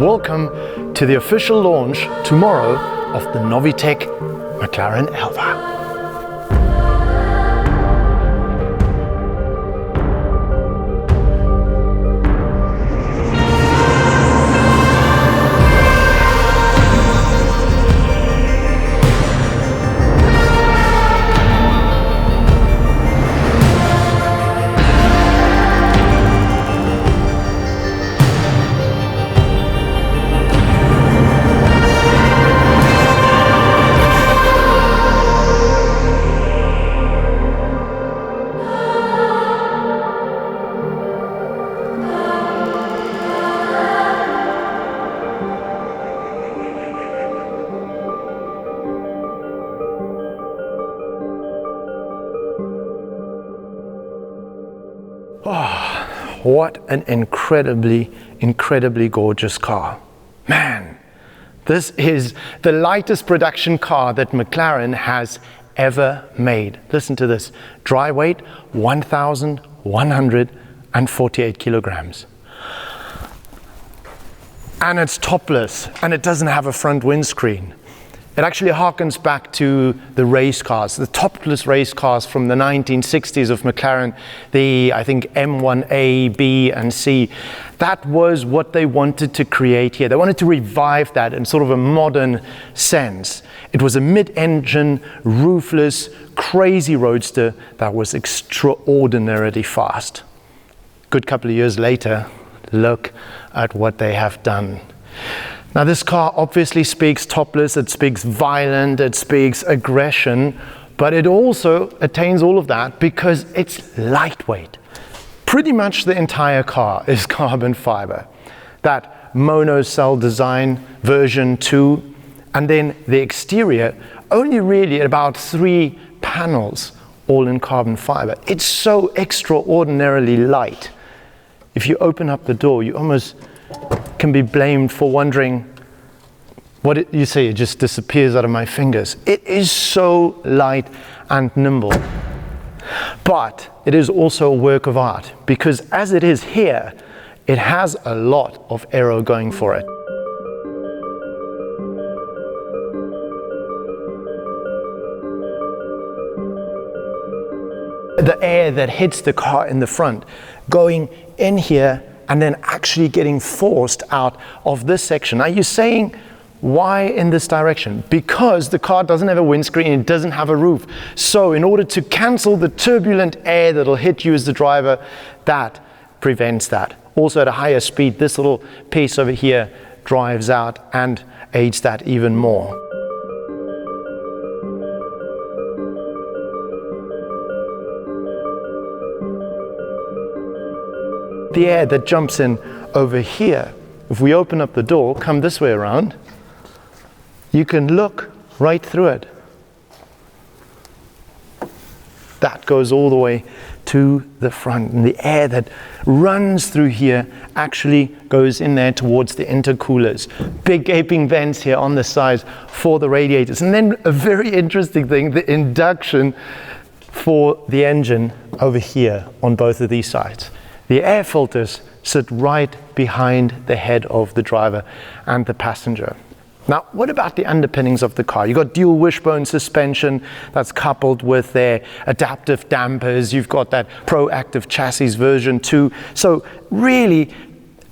welcome to the official launch tomorrow of the Novitec McLaren Elva. Oh, what an incredibly gorgeous car. Man, this is the lightest production car that McLaren has ever made. Listen to this, dry weight 1,148 kilograms. And it's topless, and it doesn't have a front windscreen. It actually harkens back to the race cars, the topless race cars from the 1960s of McLaren, I think M1A, B, and C. That was what they wanted to create here. They wanted to revive that in sort of a modern sense. It was a mid-engine, roofless, crazy roadster that was extraordinarily fast. Good couple of years later, look at what they have done. Now this car obviously speaks topless, it speaks violent, it speaks aggression, but it also attains all of that because it's lightweight. Pretty much the entire car is carbon fiber. That monocell design version 2, and then the exterior, only really about 3 panels, all in carbon fiber. It's so extraordinarily light. If you open up the door, you almost can be blamed for wondering what you say, it just disappears out of my fingers. It is so light and nimble. But it is also a work of art because as it is here, it has a lot of aero going for it. The air that hits the car in the front, going in here and then actually getting forced out of this section. Are you saying, why in this direction? Because the car doesn't have a windscreen, it doesn't have a roof. So in order to cancel the turbulent air that'll hit you as the driver, that prevents that. Also at a higher speed, this little piece over here drives out and aids that even more. The air that jumps in over here, if we open up the door, come this way around, you can look right through it. That goes all the way to the front, and the air that runs through here actually goes in there towards the intercoolers. Big gaping vents here on the sides for the radiators. And then a very interesting thing, the induction for the engine over here on both of these sides. The air filters sit right behind the head of the driver and the passenger. Now, what about the underpinnings of the car? You've got dual wishbone suspension that's coupled with their adaptive dampers. You've got that proactive chassis version 2. So really,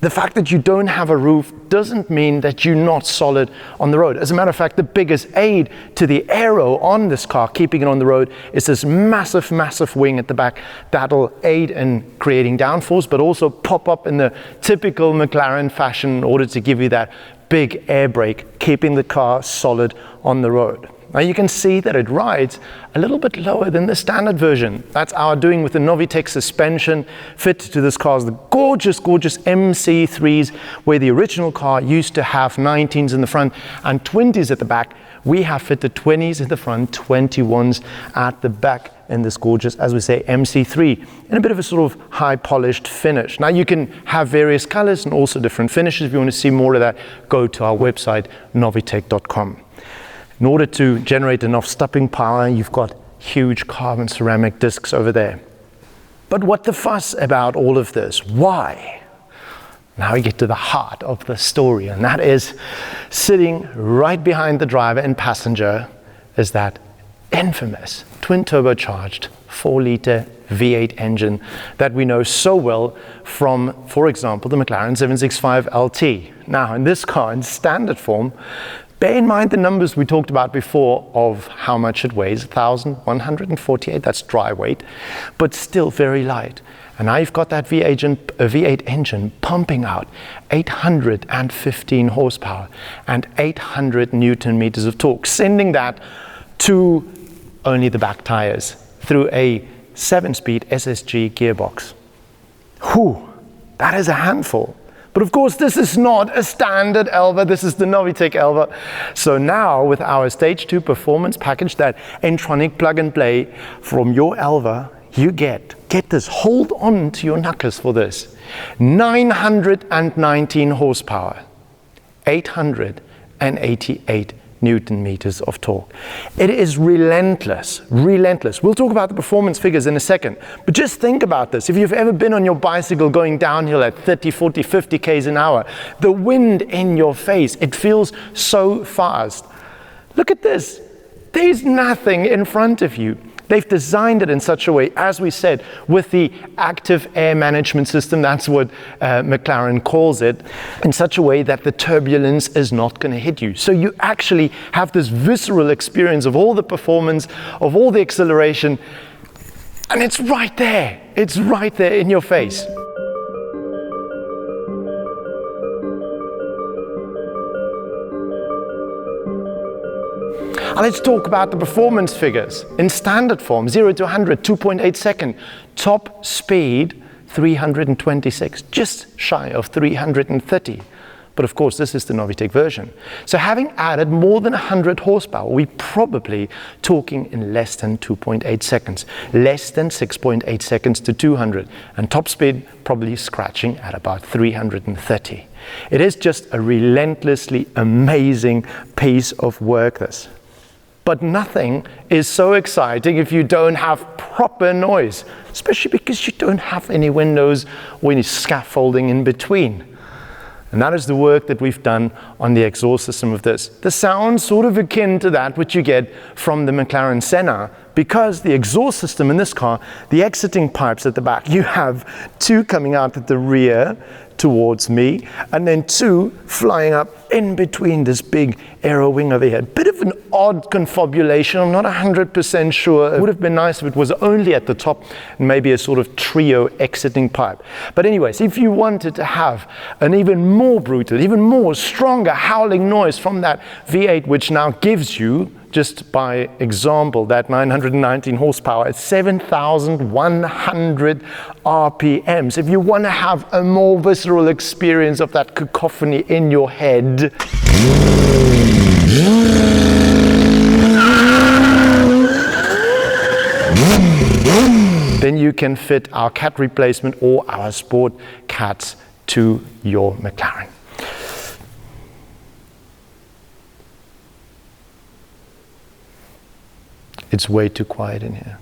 the fact that you don't have a roof doesn't mean that you're not solid on the road. As a matter of fact, the biggest aid to the aero on this car, keeping it on the road, is this massive wing at the back that'll aid in creating downforce, but also pop up in the typical McLaren fashion in order to give you that big air brake, keeping the car solid on the road. Now you can see that it rides a little bit lower than the standard version. That's our doing with the Novitec suspension. Fit to this car is the gorgeous MC3s, where the original car used to have 19s in the front and 20s at the back. We have fitted 20s in the front, 21s at the back in this gorgeous, as we say, MC3 in a bit of a sort of high polished finish. Now you can have various colors and also different finishes. If you want to see more of that, go to our website, novitec.com. In order to generate enough stopping power, you've got huge carbon ceramic discs over there. But what the fuss about all of this? Why? Now we get to the heart of the story, and that is sitting right behind the driver and passenger is that infamous twin turbocharged 4-liter V8 engine that we know so well from, for example, the McLaren 765 LT. Now in this car in standard form, bear in mind the numbers we talked about before of how much it weighs, 1,148, that's dry weight, but still very light. And now you've got that V8 engine pumping out 815 horsepower and 800 Newton meters of torque, sending that to only the back tires through a 7-speed SSG gearbox. Whew, that is a handful. But of course, this is not a standard Elva, this is the Novitec Elva. So now with our Stage 2 performance package, that N-tronic plug and play from your Elva, you get this, hold on to your knuckles for this, 919 horsepower, 888 Newton meters of torque. It is relentless, relentless. We'll talk about the performance figures in a second, but just think about this. If you've ever been on your bicycle going downhill at 30, 40, 50 k's an hour, the wind in your face, it feels so fast. Look at this. There's nothing in front of you. They've designed it in such a way, as we said, with the active air management system, that's what McLaren calls it, in such a way that the turbulence is not going to hit you. So you actually have this visceral experience of all the performance, of all the acceleration, and it's right there. It's right there in your face. And let's talk about the performance figures. In standard form, 0 to 100, 2.8 seconds. Top speed, 326, just shy of 330. But of course, this is the Novitec version. So having added more than 100 horsepower, we're probably talking in less than 2.8 seconds, less than 6.8 seconds to 200, and top speed probably scratching at about 330. It is just a relentlessly amazing piece of work, this. But nothing is so exciting if you don't have proper noise, especially because you don't have any windows or any scaffolding in between. And that is the work that we've done on the exhaust system of this. The sound sort of akin to that which you get from the McLaren Senna, because the exhaust system in this car, the exiting pipes at the back, you have two coming out at the rear towards me, and then two flying up in between this big aero wing over here. Bit of an odd confabulation, I'm not 100% sure. It would have been nice if it was only at the top and maybe a sort of trio exiting pipe. But anyways, if you wanted to have an even more brutal, even more stronger howling noise from that V8, which now gives you, just by example, that 919 horsepower at 7,100 RPMs. If you want to have a more visceral experience of that cacophony in your head, then you can fit our cat replacement or our sport cats to your McLaren. It's way too quiet in here.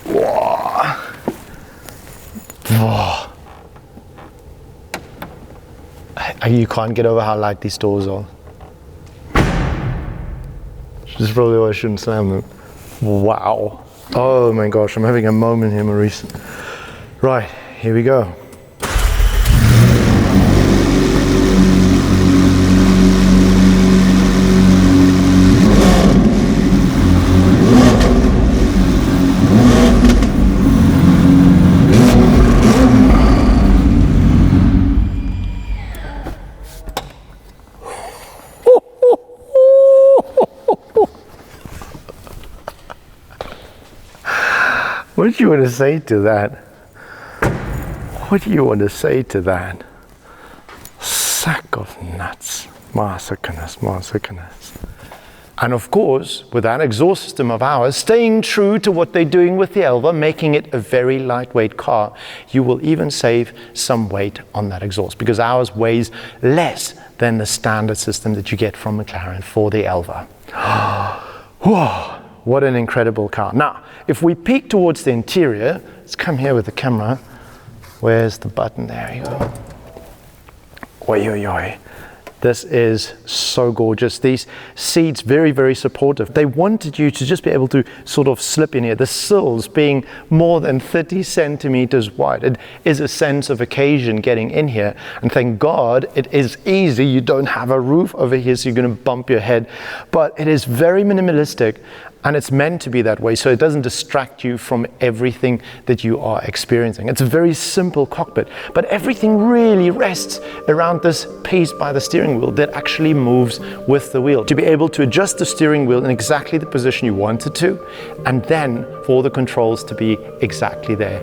Whoa. Whoa. You can't get over how light these doors are. This is probably why I shouldn't slam them. Wow. Oh my gosh, I'm having a moment here, Maurice. Right, here we go. What do you want to say to that? What do you want to say to that? Sack of nuts. Massacreness, massacreness. And of course, with that exhaust system of ours, staying true to what they're doing with the Elva, making it a very lightweight car, you will even save some weight on that exhaust, because ours weighs less than the standard system that you get from McLaren for the Elva. Whoa. what an incredible car. Now, if we peek towards the interior, let's come here with the camera. Where's the button? There you go. Oi, oi, oi. This is so gorgeous. These seats, very, very supportive. They wanted you to just be able to sort of slip in here. The sills being more than 30 centimeters wide. It is a sense of occasion getting in here. And thank God it is easy. You don't have a roof over here, so you're going to bump your head. But it is very minimalistic. And it's meant to be that way, so it doesn't distract you from everything that you are experiencing. It's a very simple cockpit, but everything really rests around this piece by the steering wheel that actually moves with the wheel. To be able to adjust the steering wheel in exactly the position you want it to, and then for the controls to be exactly there.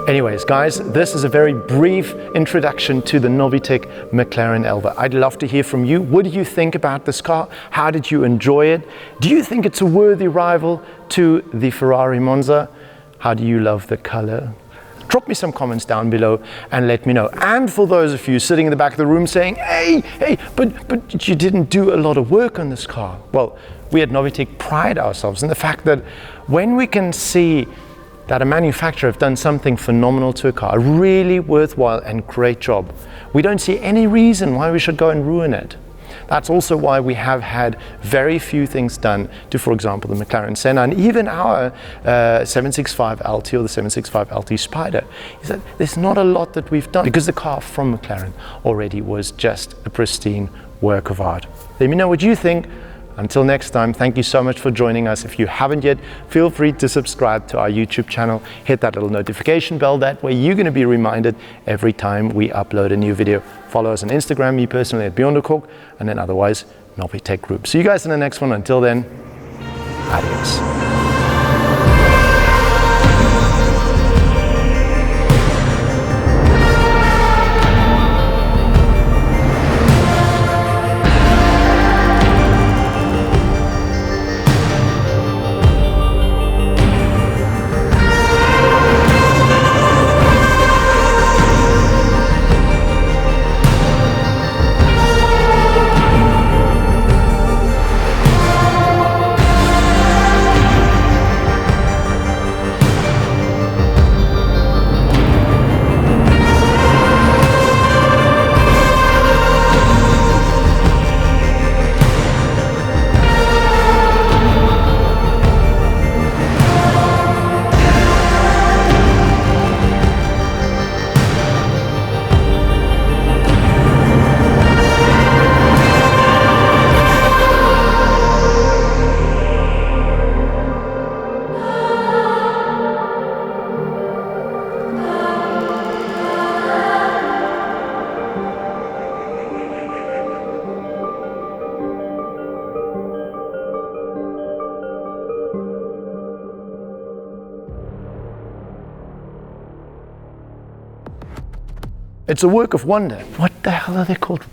Anyways, guys, this is a very brief introduction to the Novitec McLaren Elva. I'd love to hear from you. What do you think about this car? How did you enjoy it? Do you think it's a worthy rival to the Ferrari Monza? How do you love the color? Drop me some comments down below and let me know. And for those of you sitting in the back of the room saying, hey, but you didn't do a lot of work on this car. Well, we at Novitec pride ourselves in the fact that when we can see that a manufacturer have done something phenomenal to a car, a really worthwhile and great job, we don't see any reason why we should go and ruin it. That's also why we have had very few things done to, for example, the McLaren Senna and even our 765 LT or the 765 LT Spider. Is that there's not a lot that we've done because the car from McLaren already was just a pristine work of art. Let me know what you think. Until next time, thank you so much for joining us. If you haven't yet, feel free to subscribe to our YouTube channel. Hit that little notification bell. That way you're going to be reminded every time we upload a new video. Follow us on Instagram, me personally at Beyond the Cork, and then otherwise Novitec Group. See you guys in the next one. Until then, adios. It's a work of wonder. What the hell are they called?